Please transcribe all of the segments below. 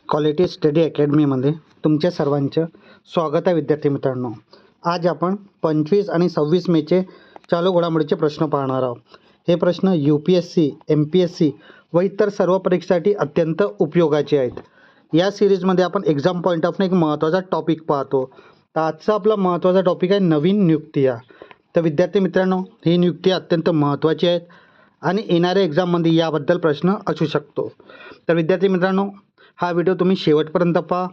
Quality study अकॅडमीमध्ये तुमच्या सर्वांचं स्वागत आहे. विद्यार्थी मित्रांनो, आज आपण 25 आणि 26 मेचे चालू घडामोडीचे प्रश्न पाहणार आहोत. हे प्रश्न UPSC, MPSC व इतर सर्व परीक्षेसाठी अत्यंत उपयोगाचे आहेत. या सिरीजमध्ये आपण एक्झाम पॉईंट ऑफ एक महत्त्वाचा टॉपिक पाहतो. तर आजचा आपला महत्त्वाचा टॉपिक आहे नवीन नियुक्त्या. तर विद्यार्थी मित्रांनो, ही नियुक्ती अत्यंत महत्त्वाची आहेत आणि येणाऱ्या एक्झाममध्ये याबद्दल प्रश्न असू शकतो. तर विद्यार्थी मित्रांनो, हा व्हिडिओ तुम्ही शेवटपर्यंत पहा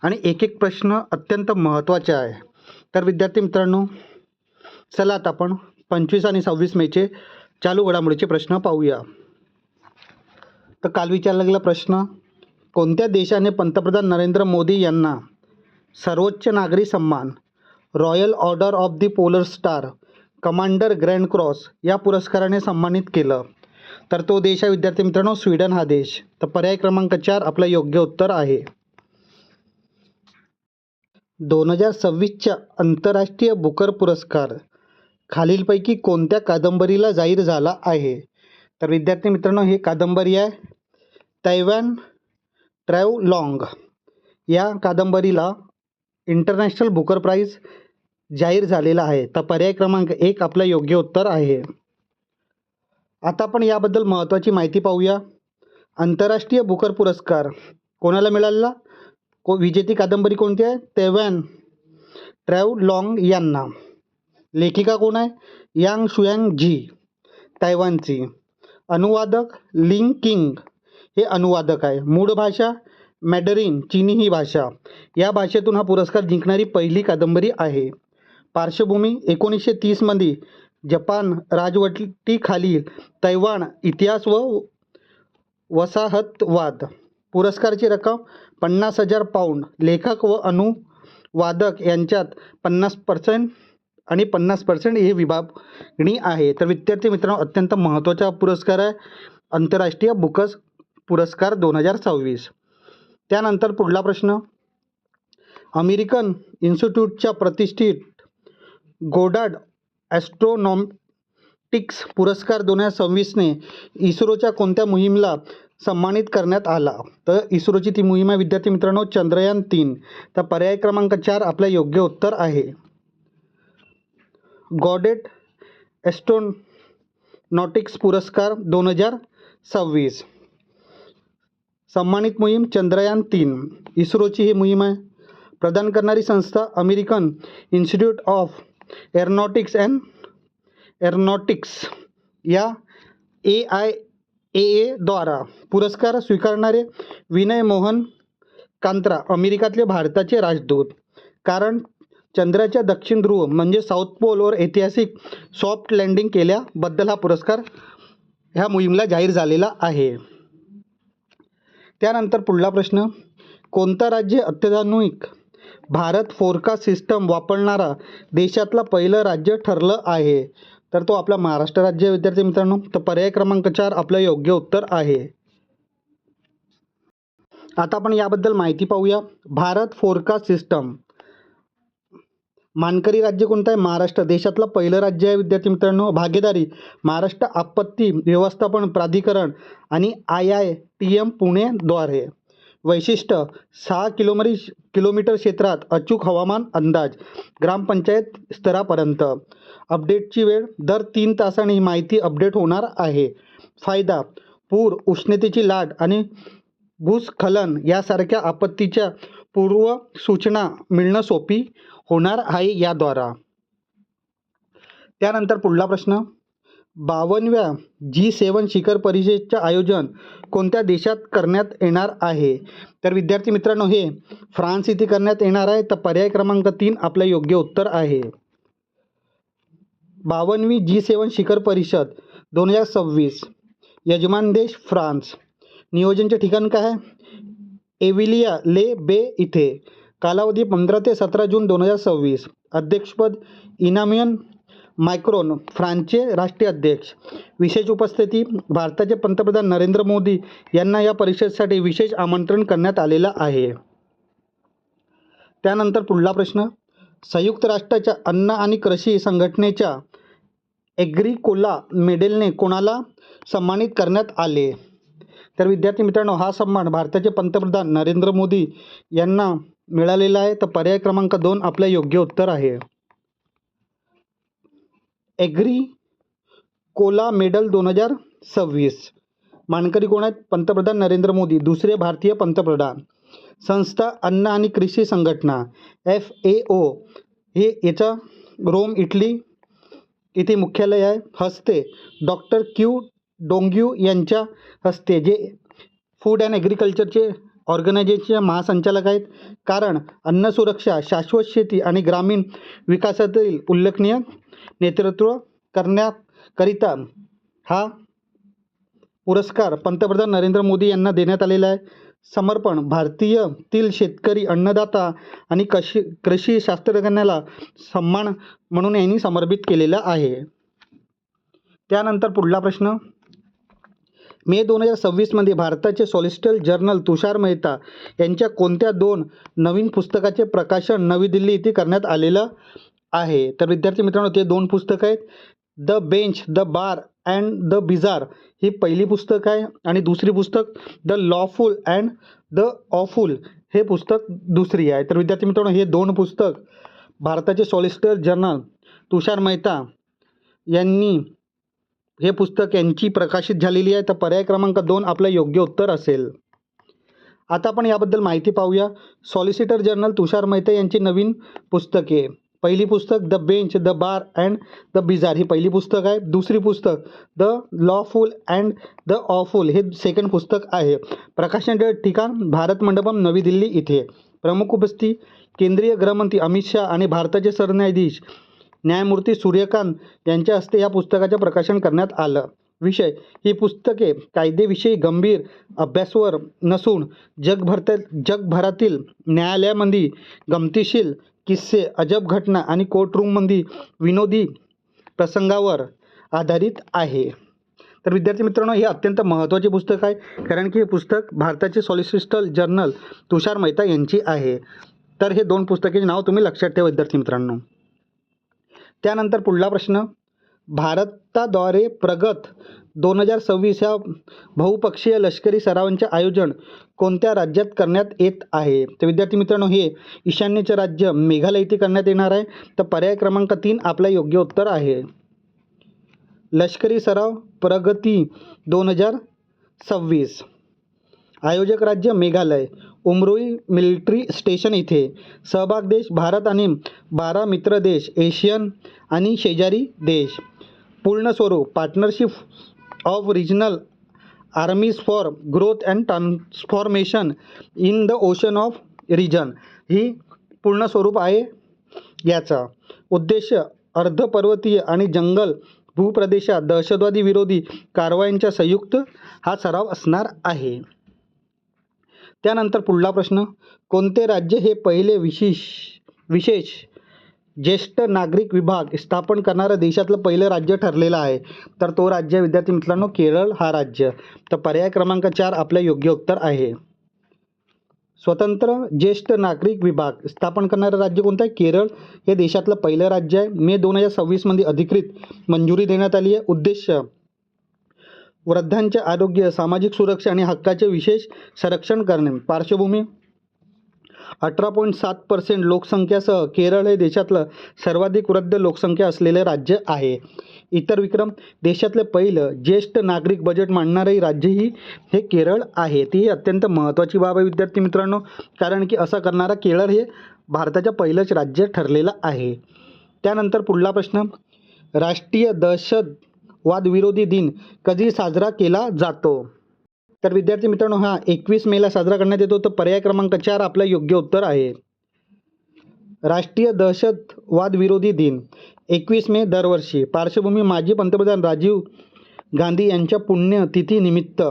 आणि एक एक प्रश्न अत्यंत महत्त्वाचे आहे. तर विद्यार्थी मित्रांनो, चला आता आपण 25 आणि 26 मेचे चालू घडामोडीचे प्रश्न पाहूया. तर काल विचारला गेला प्रश्न, कोणत्या देशाने पंतप्रधान नरेंद्र मोदी यांना सर्वोच्च नागरी सन्मान royal order of the polar star, commander grand cross या पुरस्काराने सन्मानित केलं? तर तो देश आहे विद्यार्थी मित्रांनो स्वीडन हा देश. तर पर्याय क्रमांक 4 आपलं योग्य उत्तर आहे. 2026च्या आंतरराष्ट्रीय बुकर पुरस्कार खालीलपैकी कोणत्या कादंबरीला जाहीर झाला आहे? तर विद्यार्थी मित्रांनो, ही कादंबरी आहे तैवान ट्रॅव्हलॉंग. या कादंबरीला इंटरनॅशनल बुकर प्राईज जाहीर झालेला आहे. तर पर्याय क्रमांक 1 आपलं योग्य उत्तर आहे. आता आपण याबद्दल महत्त्वाची माहिती पाहूया. आंतरराष्ट्रीय बुकर पुरस्कार कोणाला मिळाला? विजेती कादंबरी कोणती आहे? तैवान ट्रॅव्हलॉंग यांना. लेखिका कोण आहे? यांग शुयांग झी, तैवानची. अनुवादक लिंग किंग, हे अनुवादक आहे. मूळ भाषा मॅडरिन, चीनी ही भाषा. या भाषेतून हा पुरस्कार जिंकणारी पहिली कादंबरी आहे. पार्श्वभूमी 1930मध्ये जपान राजवटीखालील तैवान इतिहास व वसाहतवाद. पुरस्काराची रक्कम 50,000 पाऊंड. लेखक व अनुवादक यांच्यात 50% आणि 50% ही विभागणी आहे. तर विद्यार्थी मित्रांनो, अत्यंत महत्त्वाचा पुरस्कार आहे आंतरराष्ट्रीय बुकर्स पुरस्कार 2026. त्यानंतर पुढला प्रश्न, अमेरिकन इन्स्टिट्यूटच्या प्रतिष्ठित गोडार्ड ॲस्ट्रोनॉटिक्स पुरस्कार 2026ने इस्रोच्या कोणत्या मोहिमेला सन्मानित करण्यात आला? तर इस्रोची ती मोहीम आहे विद्यार्थी मित्रांनो चंद्रयान 3. तर पर्याय क्रमांक 4 आपलं योग्य उत्तर आहे. गॉडेट ॲस्ट्रोनॉटिक्स पुरस्कार 2026 सन्मानित मोहीम चंद्रयान 3. इस्रोची ही मोहीम आहे. प्रदान करणारी संस्था American institute of aeronautics and aeronautics या AIAA द्वारा. पुरस्कार स्वीकारणारे विनय मोहन कांत्रा, अमेरिकातले भारताचे राजदूत. कारण चंद्राच्या दक्षिण ध्रुव म्हणजे साऊथ पोलवर ऐतिहासिक सॉफ्ट लँडिंग केल्याबद्दल हा पुरस्कार ह्या मोहिमेला जाहीर झालेला आहे. त्यानंतर पुढला प्रश्न, कोणतं राज्य अत्याधुनिक भारत फोरकास्ट सिस्टम वापरणारा देशातलं पहिलं राज्य ठरलं आहे? तर तो आपला महाराष्ट्र राज्य आहे विद्यार्थी मित्रांनो. तर पर्याय क्रमांक 4 आपलं योग्य उत्तर आहे. आता आपण याबद्दल माहिती पाहूया. भारत फोरकास्ट सिस्टम मानकरी राज्य कोणतं आहे? महाराष्ट्र. देशातलं पहिलं राज्य आहे विद्यार्थी मित्रांनो. भागीदारी महाराष्ट्र आपत्ती व्यवस्थापन प्राधिकरण आणि IITM पुणेद्वारे. वैशिष्ट्य 6 किलोमीटर क्षेत्रात अचूक हवामान अंदाज ग्रामपंचायत स्तरापर्यंत. अपडेटची वेळ दर 3 तासांनी ही माहिती अपडेट होणार आहे. फायदा पूर, उष्णतेची लाट आणि भूस्खलन यासारख्या आपत्तीच्या पूर्व सूचना मिळणं सोपी होणार आहे याद्वारा. त्यानंतर पुढला प्रश्न, 52व्या G7 शिखर परिषदेचे आयोजन कोणत्या देशात करण्यात येणार आहे? तर विद्यार्थी मित्रांनो, हे फ्रान्स येथे करण्यात येणार आहे. तर पर्याय क्रमांक 3 आपलं योग्य उत्तर आहे. 52वी G7 शिखर परिषद 2026, यजमान देश फ्रान्स. नियोजनचे ठिकाण काय आहे? एव्हिलिया ले बे इथे. कालावधी 15 ते 17 जून 2026. अध्यक्षपद इमॅन्युएल मॅक्रोन, फ्रान्सचे राष्ट्रीय अध्यक्ष. विशेष उपस्थिती भारताचे पंतप्रधान नरेंद्र मोदी यांना या परिषदेसाठी विशेष आमंत्रण करण्यात आलेलं आहे. त्यानंतर पुढला प्रश्न, संयुक्त राष्ट्राच्या अन्न आणि कृषी संघटनेच्या ॲग्रिकोला मेडलने कोणाला सन्मानित करण्यात आले? तर विद्यार्थी मित्रांनो, हा सन्मान भारताचे पंतप्रधान नरेंद्र मोदी यांना मिळालेला आहे. तर पर्याय क्रमांक 2 आपलं योग्य उत्तर आहे. ॲग्री कोला मेडल 2026 मानकरी कोण आहेत? पंतप्रधान नरेंद्र मोदी, दुसरे भारतीय पंतप्रधान. संस्था अन्न आणि कृषी संघटना FAO हे याचा रोम इटली इथे मुख्यालय आहे. हस्ते डॉक्टर क्यू डोंग्यू यांच्या हस्ते, जे फूड अँड ॲग्रिकल्चरचे ऑर्गनायझेशनचे महासंचालक आहेत. कारण अन्न सुरक्षा, शाश्वत शेती आणि ग्रामीण विकासातील उल्लेखनीय नेतृत्व करण्याकरिता हा पुरस्कार पंतप्रधान नरेंद्र मोदी यांना देण्यात आलेला आहे. समर्पण भारतीयतील शेतकरी, अन्नदाता आणि कृषी शास्त्रज्ञाला सन्मान म्हणून यांनी समर्पित केलेला आहे. त्यानंतर पुढला प्रश्न, मे 2026 भारताचे सॉलिसिटर जनरल तुषार मेहता यांच्या कोणत्या 2 नवीन पुस्तकाचे प्रकाशन नवी दिल्ली येथे करण्यात आलेलं आहे? तर विद्यार्थी मित्रांनो, ते 2 पुस्तकं आहेत. The Bench, the Bar and the Bizarre ही पहिली पुस्तक आहे आणि दुसरी पुस्तक the Lawful and the Awful हे पुस्तक दुसरी आहे. तर विद्यार्थी मित्रांनो, हे 2 पुस्तक भारताचे सॉलिसिटर जनरल तुषार मेहता यांनी हे पुस्तक यांची प्रकाशित झालेली आहे. तर पर्याय क्रमांक 2 आपलं योग्य उत्तर असेल. आता आपण याबद्दल माहिती पाहूया. सॉलिसिटर जनरल तुषार मेहता यांची नवीन पुस्तके, पहिली पुस्तक the Bench, the Bar and the Bizarre ही पहिली पुस्तक आहे. दुसरी पुस्तक the Lawful and the Awful हे सेकंड पुस्तक आहे. प्रकाशन ठिकाण भारत मंडपम नवी दिल्ली इथे. प्रमुख उपस्थिती केंद्रीय गृहमंत्री अमित शाह आणि भारताचे सरन्यायाधीश न्यायमूर्ती सूर्यकांत यांच्या हस्ते या पुस्तकाचे प्रकाशन करण्यात आलं. विषय, ही पुस्तके कायदेविषयी गंभीर अभ्यासावर नसून जगभरातील न्यायालयामध्ये गमतीशीर किस्से, अजब घटना आणि कोर्टरूममध्ये विनोदी प्रसंगावर आधारित आहे. तर विद्यार्थी मित्रांनो, हे अत्यंत महत्त्वाचे पुस्तक आहे, कारण की हे पुस्तक भारताचे सॉलिसिटर जनरल तुषार मेहता यांची आहे. तर हे 2 पुस्तकाचे नाव तुम्ही लक्षात ठेवा विद्यार्थी मित्रांनो. त्यानंतर पुढला प्रश्न, भारताद्वारे प्रगत 2026 ह्या बहुपक्षीय लष्करी सरावांचे आयोजन कोणत्या राज्यात करण्यात येत आहे? तर विद्यार्थी मित्रांनो, हे ईशान्येचे राज्य मेघालय येथे करण्यात येणार आहे. तर पर्याय क्रमांक 3 आपलं योग्य उत्तर आहे. लष्करी सराव प्रगती 2026, आयोजक राज्य मेघालय, उमरोई मिलिटरी स्टेशन इथे. सहभाग देश भारत आणि 12 मित्र देश, एशियन आणि शेजारी देश. पूर्ण स्वरूप partnership of regional armies for growth and transformation in the ocean of region ही पूर्ण स्वरूप आहे. याचा उद्देश अर्धपर्वतीय आणि जंगल भूप्रदेशात दहशतवादी विरोधी कारवायांचा संयुक्त हा सराव असणार आहे. त्यानंतर पुढला प्रश्न, कोणते राज्य हे पहिले विशेष ज्येष्ठ नागरिक विभाग स्थापन करणारं देशातलं पहिलं राज्य ठरलेलं आहे? तर तो राज्य विद्यार्थी मित्रांनो केरळ हा राज्य. तर पर्याय क्रमांक 4 आपलं योग्य उत्तर आहे. स्वतंत्र ज्येष्ठ नागरिक विभाग स्थापन करणारं राज्य कोणतं आहे? केरळ हे देशातलं पहिलं राज्य आहे. मे 2026 अधिकृत मंजुरी देण्यात आली आहे. उद्देश वृद्धांचे आरोग्य, सामाजिक सुरक्षा आणि हक्काचे विशेष संरक्षण करणे. पार्श्वभूमी 18.7% लोकसंख्यासह केरळ हे देशातलं सर्वाधिक वृद्ध लोकसंख्या असलेले राज्य आहे. इतर विक्रम, देशातले पहिलं ज्येष्ठ नागरिक बजेट मांडणारंही राज्यही हे केरळ आहे. ती अत्यंत महत्त्वाची बाब आहे विद्यार्थी मित्रांनो, कारण की असं करणारा केरळ हे भारताचं पहिलंच राज्य ठरलेलं आहे. त्यानंतर पुढला प्रश्न, राष्ट्रीय दहशतवाद विरोधी दिन कधी साजरा केला जातो? तर विद्यार्थी मित्रांनो, हा 21 मेला साजरा करण्यात येतो. तर पर्याय क्रमांक 4 आपलं योग्य उत्तर आहे. राष्ट्रीय दहशतवाद विरोधी दिन 21 मे दरवर्षी. पार्श्वभूमी माजी पंतप्रधान राजीव गांधी यांच्या पुण्यतिथीनिमित्त.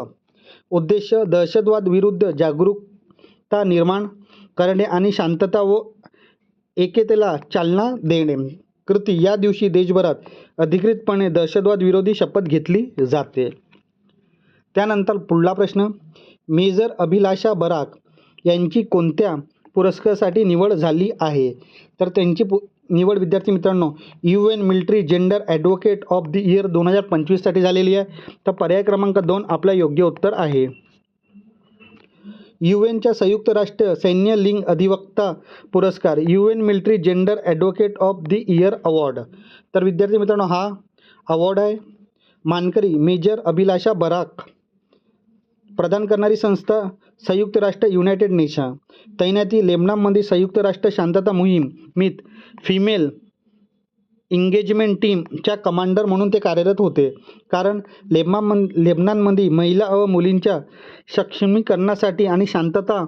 उद्देश दहशतवाद विरुद्ध जागरूकता निर्माण करणे आणि शांतता व एकेतेला चालना देणे. कृती, या दिवशी देशभरात अधिकृतपणे दहशतवाद विरोधी शपथ घेतली जाते. त्यानंतर पुढला प्रश्न, मेजर अभिलाषा बराक यांची कोणत्या पुरस्कारासाठी निवड झाली आहे? तर त्यांची निवड विद्यार्थी मित्रांनो UN military gender advocate of the year 2025 साठी झालेली आहे. तर पर्याय क्रमांक 2 आपलं योग्य उत्तर आहे. UNच्या संयुक्त राष्ट्र सैन्य लिंग अधिवक्ता पुरस्कार, UN military gender advocate of the year award. तर विद्यार्थी मित्रांनो हा अवॉर्ड आहे. मानकरी मेजर अभिलाषा बराक. प्रदान करणारी संस्था संयुक्त राष्ट्र युनायटेड नेशन. तैनाती लेबनॉनमध्ये संयुक्त राष्ट्र शांतता मोहिमेत फिमेल एंगेजमेंट टीमच्या कमांडर म्हणून ते कार्यरत होते. कारण लेबनॉनमध्ये महिला व मुलींच्या सक्षमीकरणासाठी आणि शांतता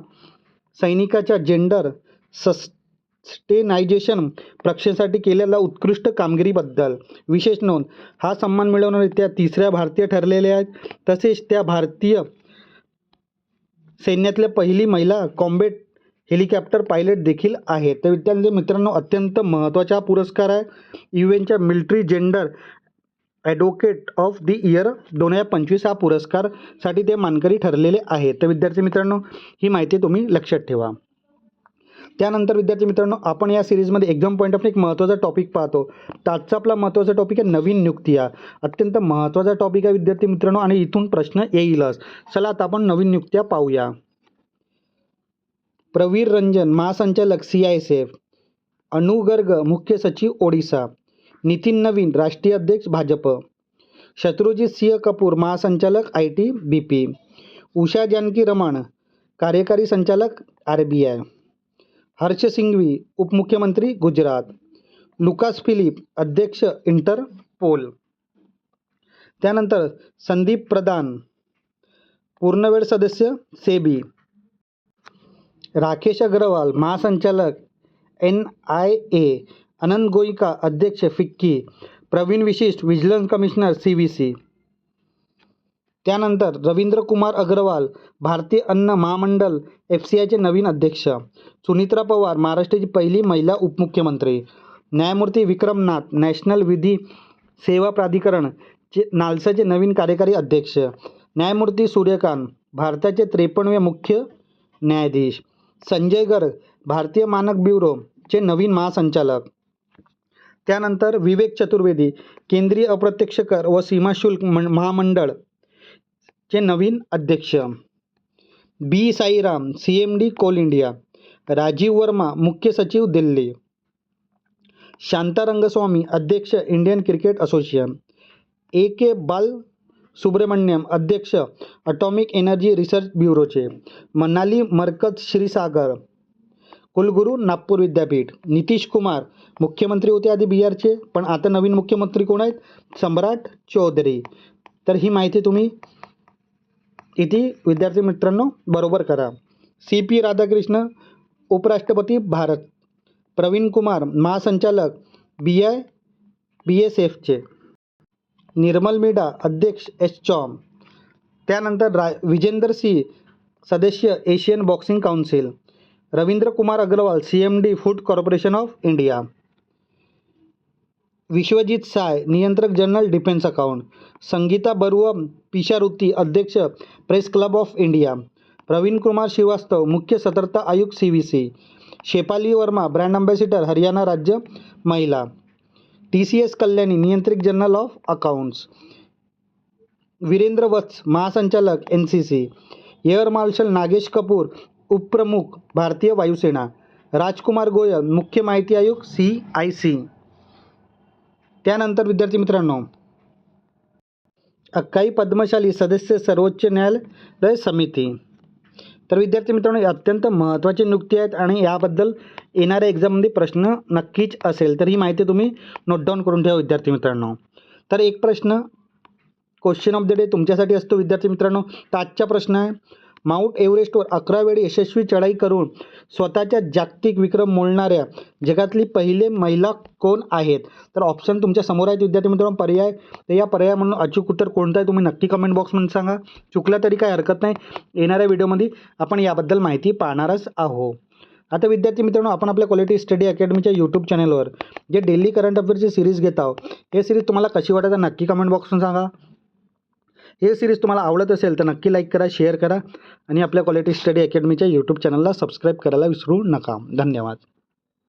सैनिकाच्या जेंडर सस्टेनायझेशन प्रक्षेसाठी केलेल्या उत्कृष्ट कामगिरीबद्दल विशेष नोंद. हा सन्मान मिळवणारे त्या तिसऱ्या भारतीय ठरलेल्या आहेत. तसेच त्या भारतीय सैन्यातल्या पहिली महिला कॉम्बॅट हेलिकॉप्टर पायलट देखील आहे. तर विद्यार्थी मित्रांनो अत्यंत महत्त्वाचा हा पुरस्कार आहे. UNच्या military gender advocate of the year 2025 हा पुरस्कारसाठी ते मानकरी ठरलेले आहेत. तर विद्यार्थी मित्रांनो ही माहिती तुम्ही लक्षात ठेवा. त्यानंतर विद्यार्थी मित्रांनो आपण या सिरीजमध्ये एक्झाम पॉईंट ऑफ एक महत्त्वाचा टॉपिक पाहतो. तर आजचा आपला महत्त्वाचा टॉपिक आहे नवीन नियुक्त्या. अत्यंत महत्त्वाचा टॉपिक आहे विद्यार्थी मित्रांनो आणि इथून प्रश्न येईलच. चला आता आपण नवीन नियुक्त्या पाहूया. प्रवीर रंजन महासंचालक CISF. अनु गर्ग मुख्य सचिव ओडिशा. नितीन नवीन राष्ट्रीय अध्यक्ष भाजप. शत्रुजित सिंह कपूर महासंचालक ITBP. उषा जानकी रमण कार्यकारी संचालक RBI. हर्ष सिंघवी उपमुख्यमंत्री गुजरात. लुकास फिलिप अध्यक्ष इंटरपोल. त्यानंतर संदीप प्रधान पूर्णवेळ सदस्य सेबी. राकेश अग्रवाल महासंचालक NIA. अनंत गोयका अध्यक्ष फिक्की. प्रवीण विशिष्ट विजिलन्स कमिशनर CVC. त्यानंतर रवींद्र कुमार अग्रवाल भारतीय अन्न महामंडळ FCIचे नवीन अध्यक्ष. सुनित्रा पवार महाराष्ट्राची पहिली महिला उपमुख्यमंत्री. न्यायमूर्ती विक्रम नाथ नॅशनल विधी सेवा प्राधिकरणचे नालसाचे नवीन कार्यकारी अध्यक्ष. न्यायमूर्ती सूर्यकांत भारताचे 53वे मुख्य न्यायाधीश. संजय गर्ग भारतीय मानक ब्युरोचे नवीन महासंचालक. त्यानंतर विवेक चतुर्वेदी केंद्रीय अप्रत्यक्ष कर व सीमा शुल्क महामंडळचे नवीन अध्यक्ष. B Sairam CMD coal India. Rajiv Verma मुख्य सचिव दिल्ली. शांता रंगस्वामी अध्यक्ष Indian cricket association. AK Balasubramaniam अध्यक्ष अटॉमिक एनर्जी रिसर्च ब्युरोचे. मनाली मरकज श्रीसागर कुलगुरू नागपूर विद्यापीठ. नितीश कुमार मुख्यमंत्री होते आधी बिहारचे पण आता नवीन मुख्यमंत्री कोण आहेत? सम्राट चौधरी. तर ही माहिती तुम्ही इथे विद्यार्थी मित्रांनो बरोबर करा. CP राधाकृष्ण उपराष्ट्रपती भारत. प्रवीण कुमार महासंचालक BSFचे. निर्मल मीडा अध्यक्ष HCOM. त्यानंतर विजेंदर सिंह सदस्य Asian Boxing Council. Ravindra Kumar Agarwal CMD Food Corporation of India. Vishwajeet Sai नियंत्रक General Defence Account. Sangeeta Barua Pisharoty अध्यक्ष Press Club of India. Praveen Kumar Srivastava मुख्य सतर्कता आयुक्त CVC. Shafali Verma brand ambassador Haryana राज्य महिला. TCS कल्याणी नियंत्रक General of Accounts. Virendra Vats महासंचालक NCC. Air marshal Nagesh Kapoor उपप्रमुख भारतीय वायुसेना. राजकुमार गोयल मुख्य माहिती आयुक्त CIC. त्यानंतर विद्यार्थी मित्रांनो अक्काई पद्मशाली सदस्य सर्वोच्च न्यायालय समिती. तर विद्यार्थी मित्रांनो अत्यंत महत्त्वाची नियुक्ती आहेत आणि याबद्दल येणाऱ्या एक्झाममध्ये प्रश्न नक्कीच असेल. तर ही माहिती तुम्ही नोट डाऊन करून ठेवा विद्यार्थी मित्रांनो. तर एक प्रश्न क्वेश्चन ऑफ द डे तुमच्यासाठी असतो विद्यार्थी मित्रांनो. तर आजचा प्रश्न आहे माउंट एव्हरेस्टवर 11 वेळी यशस्वी चढाई करून स्वतःच्या जागतिक विक्रम मोडणाऱ्या जगातली पहिली महिला कोण आहेत? तर ऑप्शन तुमच्या समोर आहेत विद्यार्थी मित्रांनो पर्याय. तर या पर्याय म्हणून अचूक उत्तर कोणतं आहे तुम्ही नक्की कमेंट बॉक्समध्ये सांगा. चुकला तरी काही हरकत नाही. येणाऱ्या व्हिडिओमध्ये आपण याबद्दल माहिती पाहणारच आहोत. आता विद्यार्थी मित्रांनो आपण आपल्या क्वालिटी स्टडी अकॅडमीच्या यूट्यूब चॅनलवर जे डेली करंट अफेअरची सिरीज घेत आहोत हे सिरीज तुम्हाला कशी वाटत नक्की कमेंट बॉक्समध्ये सांगा. हे सिरीज तुम्हाला आवडत असेल तर नक्की लाईक करा, शेअर करा आणि आपल्या क्वालिटी स्टडी अकॅडमीच्या यूट्यूब चॅनलला सबस्क्राईब करायला विसरू नका. धन्यवाद.